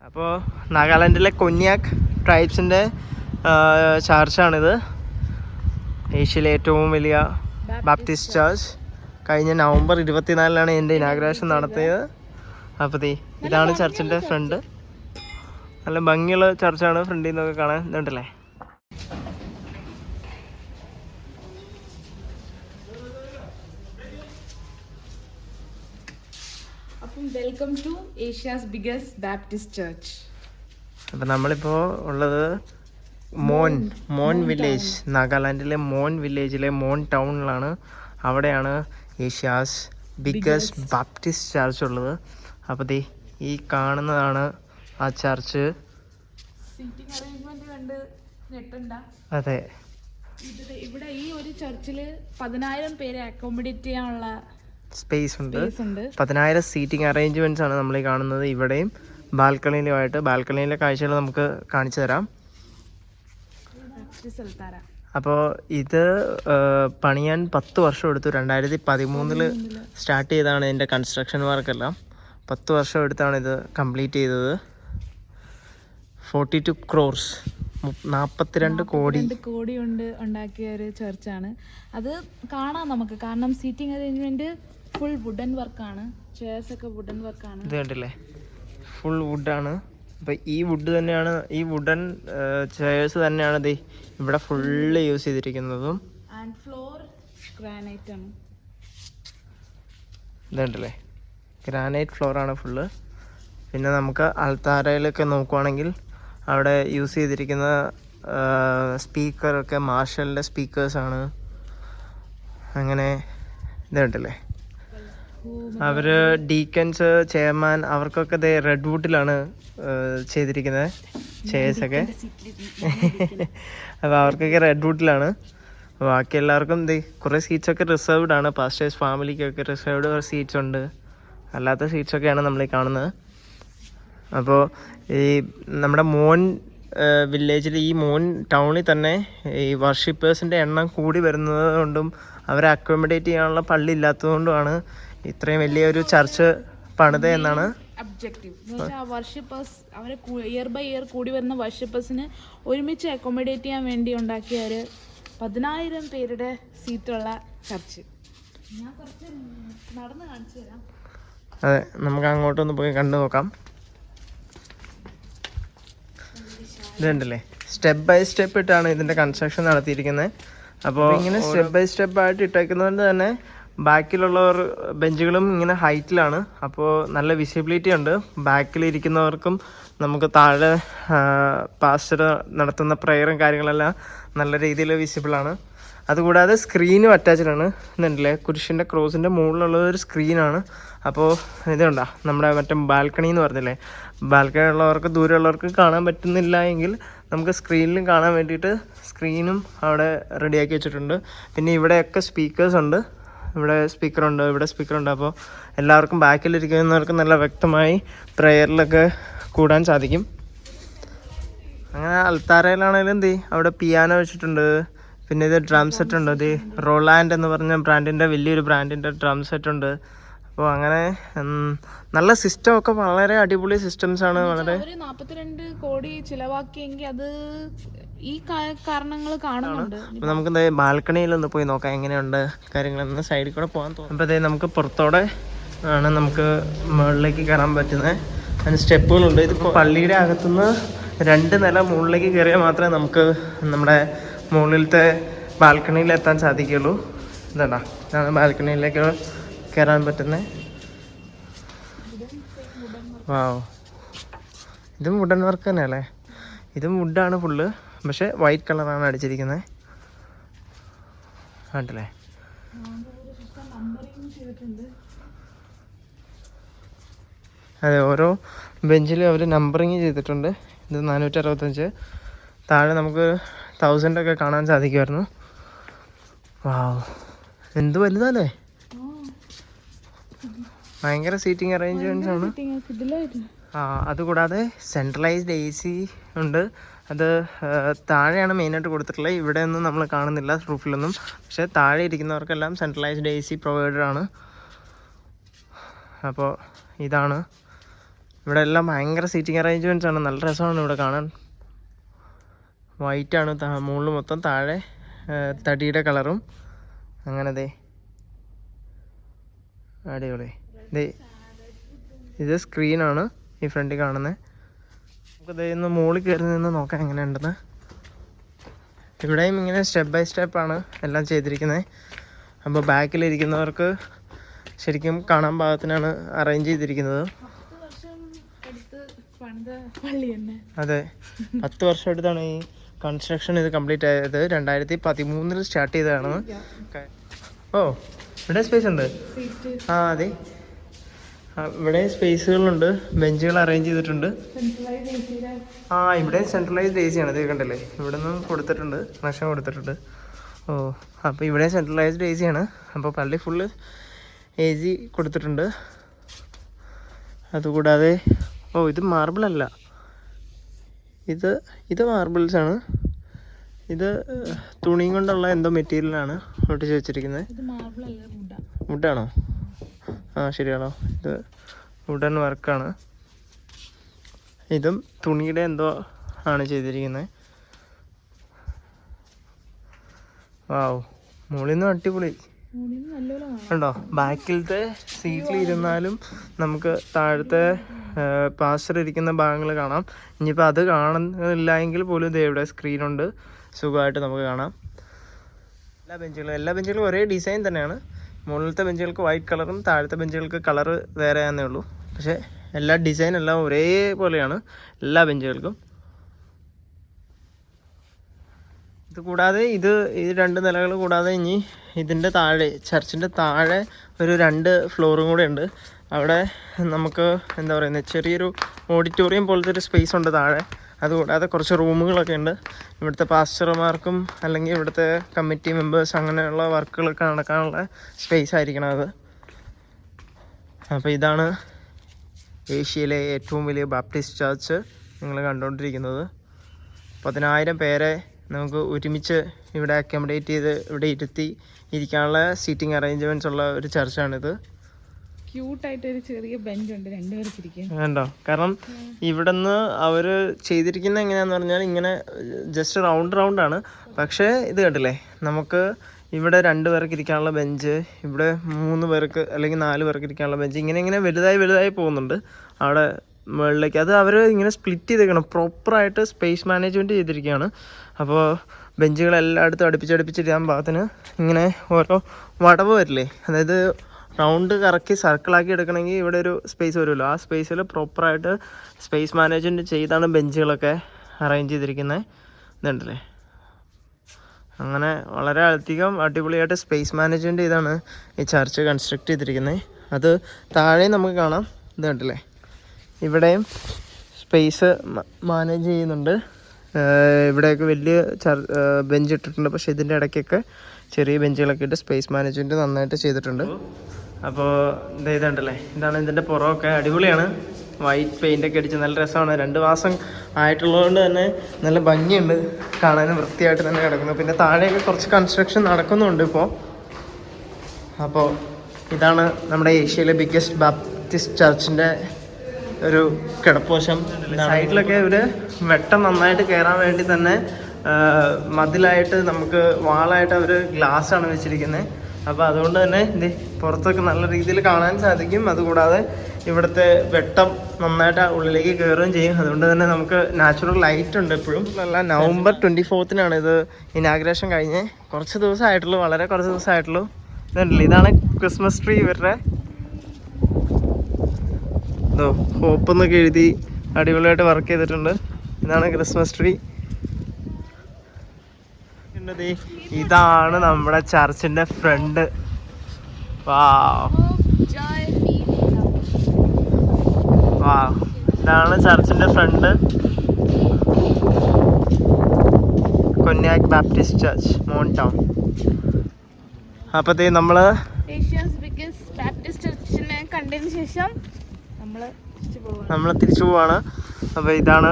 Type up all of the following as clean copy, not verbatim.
അപ്പോൾ നാഗാലാൻഡിലെ കൊന്യാക് ട്രൈബ്സിൻ്റെ ചർച്ചാണിത്. ഏഷ്യയിലെ ഏറ്റവും വലിയ ബാപ്റ്റിസ്റ്റ് ചർച്ച്. കഴിഞ്ഞ നവംബർ 24-നാണ് എൻ്റെ ഇനാഗ്രേഷൻ നടത്തിയത്. അപ്പോൾ ഇതാണ് ചർച്ചിൻ്റെ ഫ്രണ്ട്. നല്ല ഭംഗിയുള്ള ചർച്ചാണ് ഫ്രണ്ടിൽ നിന്നൊക്കെ കാണാൻ. ഇതുണ്ടല്ലേ, welcome to Asia's biggest Baptist church. അപ്പം നമ്മളിപ്പോൾ ഉള്ളത് മോൺ വില്ലേജ്, നാഗാലാൻഡിലെ മോൺ വില്ലേജിലെ മോൺ ടൗണിലാണ്. അവിടെയാണ് ഏഷ്യാസ് ബിഗസ്റ്റ് ബാപ്റ്റിസ്റ്റ് ചർച്ച് ഉള്ളത്. അപ്പോൾ ഈ കാണുന്നതാണ് ആ ചർച്ച്. അതെ, ഇവിടെ ഈ ഒരു ചർച്ചിൽ 10,000 പേരെ അക്കോമഡേറ്റ് ചെയ്യാനുള്ള സ്പേസ് ഉണ്ട്. 10,000 സീറ്റിംഗ് അറേഞ്ച്മെന്റ്സ് ആണ് നമ്മൾ ഈ കാണുന്നത്. ഇവിടെയും ബാൽക്കണിയിലുമായിട്ട്. ബാൽക്കണിയിലെ കാഴ്ചകൾ നമുക്ക് കാണിച്ചു തരാം. അപ്പോൾ ഇത് പണിയാൻ 10 വർഷം എടുത്തു. 2013 സ്റ്റാർട്ട് ചെയ്തതാണ് ഇതിൻ്റെ കൺസ്ട്രക്ഷൻ വർക്കെല്ലാം. 10 വർഷം എടുത്താണ് ഇത് കംപ്ലീറ്റ് ചെയ്തത്. 42 crores, 42 കോടി കൊണ്ട് ഉണ്ടാക്കിയ ഒരു ചർച്ചാണ്. അത് കാണാം നമുക്ക്. കാരണം സീറ്റിംഗ് അറേഞ്ച്മെന്റ് ഫുൾ വുഡൻ വർക്കാണ്. ചെയർസ് ഒക്കെ വുഡൻ വർക്കാണ്. ഇത് കണ്ടില്ലേ, ഫുൾ വുഡാണ്. അപ്പോൾ ഈ വുഡ് തന്നെയാണ്, ഈ വുഡൻ ചെയർസ് തന്നെയാണ് ഇവിടെ ഫുള്ള് യൂസ് ചെയ്തിരിക്കുന്നതും. ആൻഡ് ഫ്ലോർ ഗ്രാനൈറ്റ് ആണ്. ഇത് കണ്ടില്ലേ, ഗ്രാനൈറ്റ് ഫ്ലോറാണ് ഫുള്ള്. പിന്നെ നമുക്ക് അൾത്താരയിലൊക്കെ നോക്കുവാണെങ്കിൽ അവിടെ യൂസ് ചെയ്തിരിക്കുന്ന സ്പീക്കറൊക്കെ മാർഷലിൻ്റെ സ്പീക്കേഴ്സാണ്. അങ്ങനെ ഇത് കണ്ടില്ലേ, അവർ ഡീക്കൻസ്, ചെയർമാൻ, അവർക്കൊക്കെ റെഡ് വുഡിലാണ് ചെയ്തിരിക്കുന്നത് ചെയർസൊക്കെ. അപ്പോൾ അവർക്കൊക്കെ റെഡ് വുഡിലാണ്. ബാക്കി എല്ലാവർക്കും കുറേ സീറ്റ്സൊക്കെ റിസർവ്ഡ് ആണ്. പാസ്റ്റേഴ്സ് ഫാമിലിക്കൊക്കെ റിസർവ്ഡ് സീറ്റ്സ് ഉണ്ട്. അല്ലാത്ത സീറ്റ്സൊക്കെയാണ് നമ്മൾ ഈ കാണുന്നത്. അപ്പോൾ ഈ നമ്മുടെ മോൺ വില്ലേജിൽ, ഈ മോൺ ടൗണിൽ തന്നെ ഈ വർഷിപ്പേഴ്സിൻ്റെ എണ്ണം കൂടി വരുന്നത് കൊണ്ടും അവരെ അക്കോമഡേറ്റ് ചെയ്യാനുള്ള പള്ളി ഇല്ലാത്തതുകൊണ്ടുമാണ് ഇത്രയും വലിയൊരു ചർച്ച് പണിത് എന്നാണ് ഒബ്ജക്റ്റീവ്. വർഷിപ്പേഴ്സ്, അവരെ ഇയർ ബൈ ഇയർ കൂടി വരുന്ന വർഷിപ്പേഴ്സിന് ഒരുമിച്ച് അക്കോമഡേറ്റ് ചെയ്യാൻ വേണ്ടി ഉണ്ടാക്കിയ ഒരു 10,000 പേരുടെ സീറ്റുള്ള ചർച്ച്. ഞാൻ കുറച്ച് നടന്ന് കാണിച്ചു തരാം. അതെ, നമുക്ക് അങ്ങോട്ടൊന്ന് പോയി കണ്ടു നോക്കാം. ഇതുണ്ടല്ലേ, സ്റ്റെപ്പ് ബൈ സ്റ്റെപ്പ് ഇട്ടാണ് ഇതിൻ്റെ കൺസ്ട്രക്ഷൻ നടത്തിയിരിക്കുന്നത്. അപ്പോൾ ഇങ്ങനെ സ്റ്റെപ്പ് ബൈ സ്റ്റെപ്പ് ആയിട്ട് ഇട്ടേക്കുന്നതുകൊണ്ട് തന്നെ ബാക്കിലുള്ളവർ ബെഞ്ചുകളും ഇങ്ങനെ ഹൈറ്റിലാണ്. അപ്പോൾ നല്ല വിസിബിലിറ്റി ഉണ്ട്. ബാക്കിലിരിക്കുന്നവർക്കും നമുക്ക് താഴെ പാസ്റ്റർ നടത്തുന്ന പ്രെയറും കാര്യങ്ങളെല്ലാം നല്ല രീതിയിൽ വിസിബിളാണ്. അതുകൂടാതെ സ്ക്രീനും അറ്റാച്ച്ഡാണ്. ഇതുണ്ടല്ലേ, കുരിശിൻ്റെ ക്രോസിൻ്റെ മുകളിലുള്ളത് ഒരു സ്ക്രീനാണ്. അപ്പോൾ ഇതുണ്ടാ, നമ്മുടെ മറ്റേ ബാൽക്കണി എന്ന് പറഞ്ഞില്ലേ, ബാൽക്കണി ഉള്ളവർക്ക്, ദൂരമുള്ളവർക്ക് കാണാൻ പറ്റുന്നില്ല എങ്കിൽ നമുക്ക് സ്ക്രീനിലും കാണാൻ വേണ്ടിയിട്ട് സ്ക്രീനും അവിടെ റെഡിയാക്കി വെച്ചിട്ടുണ്ട്. പിന്നെ ഇവിടെയൊക്കെ സ്പീക്കേഴ്സ് ഉണ്ട്. ഇവിടെ സ്പീക്കറുണ്ട്, ഇവിടെ സ്പീക്കറുണ്ട്. അപ്പോൾ എല്ലാവർക്കും ബാക്കിലിരിക്കുന്നവർക്ക് നല്ല വ്യക്തമായി പ്രെയറിലൊക്കെ കൂടാൻ സാധിക്കും. അങ്ങനെ അൽത്താരയിലാണെങ്കിലും അവിടെ പിയാനോ വെച്ചിട്ടുണ്ട്. പിന്നെ ഇത് ഡ്രം സെറ്റ് ഉണ്ട്. റോളാൻഡ് എന്ന് പറഞ്ഞ ബ്രാൻഡിൻ്റെ, വലിയൊരു ബ്രാൻഡിൻ്റെ ഡ്രം സെറ്റ് ഉണ്ട്. അപ്പോൾ അങ്ങനെ നല്ല സിസ്റ്റം ഒക്കെ വളരെ അടിപൊളി സിസ്റ്റംസ് ആണ്. വളരെ 42 കോടി ചിലവാക്കിയെങ്കിൽ അത് ഈ കാരണങ്ങൾ കാണുന്നുണ്ട്. അപ്പോൾ നമുക്ക് ബാൽക്കണിയിലൊന്ന് പോയി നോക്കാം എങ്ങനെയുണ്ട് കാര്യങ്ങളെന്ന്. സൈഡിൽ കൂടെ പോകാൻ തോന്നും. അപ്പോൾ നമുക്ക് പുറത്തോടെ ആണ് നമുക്ക് മുകളിലേക്ക് കയറാൻ പറ്റുന്നത്. അതിന് സ്റ്റെപ്പുകളുണ്ട്. ഇതിപ്പോൾ പള്ളിയുടെ അകത്തുനിന്ന് 2 നില മുകളിലേക്ക് കയറിയാൽ മാത്രമേ നമുക്ക് നമ്മുടെ മുകളിലത്തെ ബാൽക്കണിയിൽ എത്താൻ സാധിക്കുള്ളൂ. ഇതാണ് ബാൽക്കണിയിലേക്ക് കയറാൻ പറ്റുന്നത്. വാവ്, ഇതും വുഡൻ വർക്ക് തന്നെയല്ലേ? ഇതും വുഡാണ് ഫുള്ള്, പക്ഷെ വൈറ്റ് കളറാണ് അടിച്ചിരിക്കുന്നത്. കണ്ടല്ലേ, അതെ, ഓരോ ബെഞ്ചിലും അവർ നമ്പറിങ് ചെയ്തിട്ടുണ്ട്. ഇത് 465. താഴെ നമുക്ക് 1000 ഒക്കെ കാണാൻ സാധിക്കുമായിരുന്നു. വാവ്, എന്ത് വലുതല്ലേ! ഭയങ്കര സീറ്റിംഗ് അറേഞ്ച്മെന്റ്സ് ആണ്. അതുകൂടാതെ സെൻട്രലൈസ്ഡ് AC ഉണ്ട്. അത് താഴെയാണ് മെയിനായിട്ട് കൊടുത്തിട്ടുള്ളത്. ഇവിടെ ഒന്നും നമ്മൾ കാണുന്നില്ല, റൂഫിലൊന്നും. പക്ഷേ താഴെ ഇരിക്കുന്നവർക്കെല്ലാം സെൻട്രലൈസ്ഡ് AC പ്രൊവൈഡഡ് ആണ്. അപ്പോൾ ഇതാണ് ഇവിടെ എല്ലാം ഭയങ്കര സീറ്റിംഗ് അറേഞ്ച്മെൻറ്റ്സ് ആണ്. നല്ല രസമാണ് ഇവിടെ കാണാൻ. വൈറ്റാണ് മുകളിൽ മൊത്തം, താഴെ തടിയുടെ കളറും. അങ്ങനെ ദേ അടിപൊളി. ഇത് സ്ക്രീനാണ് ഈ ഫ്രണ്ടിൽ കാണുന്നത്. നമുക്ക് ദേ ഇന്ന് മുകളിൽ കയറി നിന്ന് നോക്കാം എങ്ങനെയുണ്ടെന്ന്. ഇവിടെയും ഇങ്ങനെ സ്റ്റെപ്പ് ബൈ സ്റ്റെപ്പാണ് എല്ലാം ചെയ്തിരിക്കുന്നത്. അപ്പോൾ ബാക്കിലിരിക്കുന്നവർക്ക് ശരിക്കും കാണാൻ പാകത്തിനാണ് അറേഞ്ച് ചെയ്തിരിക്കുന്നത്. അതെ, 10 വർഷം എടുത്താണ് ഈ കൺസ്ട്രക്ഷൻ ഇത് കംപ്ലീറ്റ് ആയത്. 2013 സ്റ്റാർട്ട് ചെയ്തതാണ്. ഓ, ഇവിടെ സ്പേസ് ഉണ്ട്. ആ അതെ, ഇവിടെ സ്പേസുകളുണ്ട്, ബെഞ്ചുകൾ അറേഞ്ച് ചെയ്തിട്ടുണ്ട്. ആ, ഇവിടെ സെൻട്രലൈസ്ഡ് AC ആണ്. ഇത് കണ്ടല്ലേ, ഇവിടെ നിന്നും കൊടുത്തിട്ടുണ്ട്, കണക്ഷൻ കൊടുത്തിട്ടുണ്ട്. ഓ, അപ്പോൾ ഇവിടെ സെൻട്രലൈസ്ഡ് AC ആണ്. അപ്പോൾ പള്ളി ഫുള്ള് AC കൊടുത്തിട്ടുണ്ട്. അതുകൂടാതെ ഇത് മാർബിൾ അല്ല, ഇത് മാർബിൾസ് ആണ്. ഇത് തുണിയും കൊണ്ടുള്ള എന്തോ മെറ്റീരിയലാണ് ഒട്ടിച്ച് വെച്ചിരിക്കുന്നത്. വുഡാണോ? ആ ശരിയാണോ, ഇത് വുഡൻ വർക്കാണ്. ഇതും തുണിയുടെ എന്തോ ആണ് ചെയ്തിരിക്കുന്നത്. വാവ്, മുകളിൽ നിന്ന് അടിപൊളി ഉണ്ടോ. ബാക്കിലത്തെ സീറ്റിൽ ഇരുന്നാലും നമുക്ക് താഴത്തെ പാസ്റ്റർ ഇരിക്കുന്ന ഭാഗങ്ങൾ കാണാം. ഇനിയിപ്പോൾ അത് കാണുന്നില്ല എങ്കിൽ പോലും ഇത് ഇവിടെ സ്ക്രീനുണ്ട്, സുഖമായിട്ട് നമുക്ക് കാണാം. എല്ലാ ബെഞ്ചുകളും ഒരേ ഡിസൈൻ തന്നെയാണ്. മുകളിലത്തെ ബെഞ്ചുകൾക്ക് വൈറ്റ് കളറും താഴത്തെ ബെഞ്ചുകൾക്ക് കളറ് വേറെ ആണെന്നേ ഉള്ളൂ. പക്ഷേ എല്ലാ ഡിസൈൻ എല്ലാം ഒരേപോലെയാണ് എല്ലാ ബെഞ്ചുകൾക്കും. ഇത് കൂടാതെ ഇത് 2 നിലകൾ കൂടാതെ ഇനി ഇതിൻ്റെ താഴെ, ചർച്ചിൻ്റെ താഴെ ഒരു 2 ഫ്ലോറും കൂടെ ഉണ്ട്. അവിടെ നമുക്ക് എന്താ പറയുന്നത്, ചെറിയൊരു ഓഡിറ്റോറിയം പോലത്തെ ഒരു സ്പേസ് ഉണ്ട് താഴെ. അതുകൂടാതെ കുറച്ച് റൂമുകളൊക്കെ ഉണ്ട്. ഇവിടുത്തെ പാസ്റ്റർമാർക്കും അല്ലെങ്കിൽ ഇവിടുത്തെ കമ്മിറ്റി മെമ്പേഴ്സ് അങ്ങനെയുള്ള വർക്കുകളൊക്കെ നടക്കാനുള്ള സ്പേസ് ആയിരിക്കണം അത്. അപ്പോൾ ഇതാണ് ഏഷ്യയിലെ ഏറ്റവും വലിയ ബാപ്റ്റിസ്റ്റ് ചർച്ച് നിങ്ങൾ കണ്ടുകൊണ്ടിരിക്കുന്നത്. 10,000 പേരെ നമുക്ക് ഒരുമിച്ച് ഇവിടെ അക്കോമഡേറ്റ് ചെയ്ത് ഇവിടെ ഇരിക്കാനുള്ള സീറ്റിംഗ് അറേഞ്ച്മെൻറ്റ്സ് ഉള്ള ഒരു ചർച്ചാണിത്. ക്യൂട്ടായിട്ടൊരു ചെറിയ ബെഞ്ചുണ്ട്, 2 പേർക്ക് ഇരിക്കാൻ. കണ്ടോ, കാരണം ഇവിടെ നിന്ന് അവർ ചെയ്തിരിക്കുന്നത് എങ്ങനെയാണെന്ന് പറഞ്ഞാൽ ഇങ്ങനെ ജസ്റ്റ് റൗണ്ടാണ്. പക്ഷേ ഇത് കണ്ടില്ലേ, നമുക്ക് ഇവിടെ 2 പേർക്ക് ഇരിക്കാനുള്ള ബെഞ്ച്, ഇവിടെ 3 പേർക്ക് അല്ലെങ്കിൽ 4 പേർക്ക് ഇരിക്കാനുള്ള ബെഞ്ച്, ഇങ്ങനെ വലുതായി പോകുന്നുണ്ട് അവിടെ മുകളിലേക്ക്. അത് അവർ ഇങ്ങനെ സ്പ്ലിറ്റ് ചെയ്തേക്കണം, പ്രോപ്പറായിട്ട് സ്പേസ് മാനേജ്മെൻറ്റ് ചെയ്തിരിക്കുകയാണ്. അപ്പോൾ ബെഞ്ചുകൾ എല്ലായിടത്തും അടുപ്പിച്ചിടാൻ പാകത്തിന് ഇങ്ങനെ ഓരോ വടവ് വരില്ലേ, അതായത് റൗണ്ട് കറക്കി സർക്കിളാക്കി എടുക്കണമെങ്കിൽ ഇവിടെ ഒരു സ്പേസ് വരുമല്ലോ, ആ സ്പേസിൽ പ്രോപ്പറായിട്ട് സ്പേസ് മാനേജ്മെൻറ്റ് ചെയ്താണ് ബെഞ്ചുകളൊക്കെ അറേഞ്ച് ചെയ്തിരിക്കുന്നത്. ഇതുണ്ടല്ലേ, അങ്ങനെ വളരെ അധികം അടിപൊളിയായിട്ട് സ്പേസ് മാനേജ്മെൻറ്റ് ചെയ്താണ് ഈ ചർച്ച് കൺസ്ട്രക്ട് ചെയ്തിരിക്കുന്നത്. അത് താഴെ നമുക്ക് കാണാം. ഇത് കണ്ടില്ലേ, ഇവിടെയും സ്പേസ് മാനേജ് ചെയ്യുന്നുണ്ട്. ഇവിടെയൊക്കെ വലിയ ബെഞ്ച് ഇട്ടിട്ടുണ്ട്, പക്ഷേ ഇതിൻ്റെ ഇടയ്ക്കൊക്കെ ചെറിയ ബെഞ്ചുകളൊക്കെ ഇട്ട് സ്പേസ് മാനേജ്മെൻറ്റ് നന്നായിട്ട് ചെയ്തിട്ടുണ്ട്. അപ്പോൾ ഇതുണ്ടല്ലേ, ഇതാണ് ഇതിൻ്റെ പുറമൊക്കെ. അടിപൊളിയാണ്, വൈറ്റ് പെയിൻ്റൊക്കെ അടിച്ച് നല്ല രസമാണ്. 2 മാസം ആയിട്ടുള്ളതുകൊണ്ട് തന്നെ നല്ല ഭംഗിയുണ്ട് കാണാനും, വൃത്തിയായിട്ട് തന്നെ കിടക്കുന്നു. പിന്നെ താഴെയൊക്കെ കുറച്ച് കൺസ്ട്രക്ഷൻ നടക്കുന്നുണ്ട് ഇപ്പോൾ. അപ്പോൾ ഇതാണ് നമ്മുടെ ഏഷ്യയിലെ ബിഗ്ഗസ്റ്റ് ബാപ്റ്റിസ്റ്റ് ചർച്ചിൻ്റെ ഒരു കിടപ്പുവശം. സൈഡിലൊക്കെ ഒരു വെട്ടം നന്നായിട്ട് കയറാൻ വേണ്ടി തന്നെ മതിലായിട്ട് നമുക്ക് വാളായിട്ട് അവർ ഗ്ലാസ്സാണ് വെച്ചിരിക്കുന്നത്. അപ്പോൾ അതുകൊണ്ട് തന്നെ ഇത് പുറത്തൊക്കെ നല്ല രീതിയിൽ കാണാൻ സാധിക്കും. അതുകൂടാതെ ഇവിടുത്തെ വെട്ടം നന്നായിട്ട് ഉള്ളിലേക്ക് കയറുകയും ചെയ്യും. അതുകൊണ്ട് തന്നെ നമുക്ക് നാച്ചുറൽ ലൈറ്റ് ഉണ്ട് എപ്പോഴും. അല്ല, November 24 ഇത് ഇനാഗ്രേഷൻ കഴിഞ്ഞ് കുറച്ച് ദിവസമായിട്ടുള്ളൂ, വളരെ കുറച്ച് ദിവസമായിട്ടുള്ളൂ. ഇതുണ്ടല്ലോ, ഇതാണ് ക്രിസ്മസ് ട്രീ. ഇവരുടെ ഹോപ്പ് എന്നൊക്കെ എഴുതി അടിപൊളിയായിട്ട് വർക്ക് ചെയ്തിട്ടുണ്ട്. ഇതാണ് ക്രിസ്മസ് ട്രീ. ഇതാണ് നമ്മുടെ ചർച്ചിന്റെ ഫ്രണ്ട്. ഇതാണ് ചർച്ചിന്റെ ഫ്രണ്ട്, കൊന്യാക് ബാപ്റ്റിസ്റ്റ് ചർച്ച്, മോൺ ടൗൺ. അപ്പത്തേ നമ്മള് ഏഷ്യാസ് ബിഗ്ഗസ്റ്റ് ബാപ്റ്റിസ്റ്റ് ചർച്ചിനെ കണ്ടതിന് ശേഷം നമ്മൾ തിരിച്ചു പോവാണ്. അപ്പോൾ ഇതാണ്.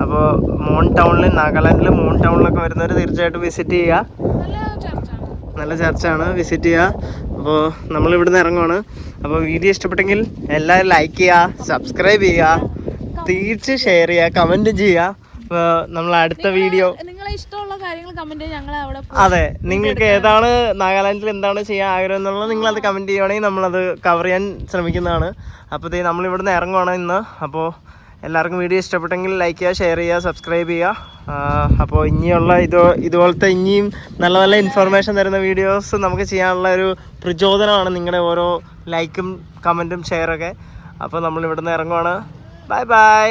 അപ്പോൾ മോൺ ടൗണിൽ, നാഗാലാൻഡിൽ മോൺ ടൗണിലൊക്കെ വരുന്നവർ തീർച്ചയായിട്ടും വിസിറ്റ് ചെയ്യുക. നല്ല ചർച്ചാണ്, വിസിറ്റ് ചെയ്യുക. അപ്പോൾ നമ്മളിവിടുന്ന് ഇറങ്ങുവാണ്. അപ്പോൾ വീഡിയോ ഇഷ്ടപ്പെട്ടെങ്കിൽ എല്ലാവരും ലൈക്ക് ചെയ്യുക, സബ്സ്ക്രൈബ് ചെയ്യുക. തീർച്ചയായും ഷെയർ ചെയ്യുക, കമന്റ് ചെയ്യുക. നമ്മൾ അടുത്ത വീഡിയോ നിങ്ങളെ ഇഷ്ടമുള്ള കാര്യങ്ങൾ കമന്റ് ഞങ്ങൾ അവിടെ അതെ, നിങ്ങൾക്ക് ഏതാണ് നാഗാലാൻഡിൽ എന്താണ് ചെയ്യാൻ ആഗ്രഹം എന്നുള്ളത് നിങ്ങളത് കമന്റ് ചെയ്യുവാണെങ്കിൽ നമ്മളത് കവർ ചെയ്യാൻ ശ്രമിക്കുന്നതാണ്. അപ്പോൾ നമ്മൾ ഇവിടുന്ന് ഇറങ്ങുവാണ് ഇന്ന്. അപ്പോൾ എല്ലാവർക്കും വീഡിയോ ഇഷ്ടപ്പെട്ടെങ്കിൽ ലൈക്ക് ചെയ്യുക, ഷെയർ ചെയ്യുക, സബ്സ്ക്രൈബ് ചെയ്യുക. അപ്പോൾ ഇനിയുള്ള ഇതുപോലത്തെ ഇനിയും നല്ല നല്ല ഇൻഫർമേഷൻ തരുന്ന വീഡിയോസ് നമുക്ക് ചെയ്യാനുള്ള ഒരു പ്രചോദനമാണ് നിങ്ങളുടെ ഓരോ ലൈക്കും കമൻറ്റും ഷെയറൊക്കെ. അപ്പോൾ നമ്മൾ ഇവിടുന്ന് ഇറങ്ങുവാണ്. Bye bye.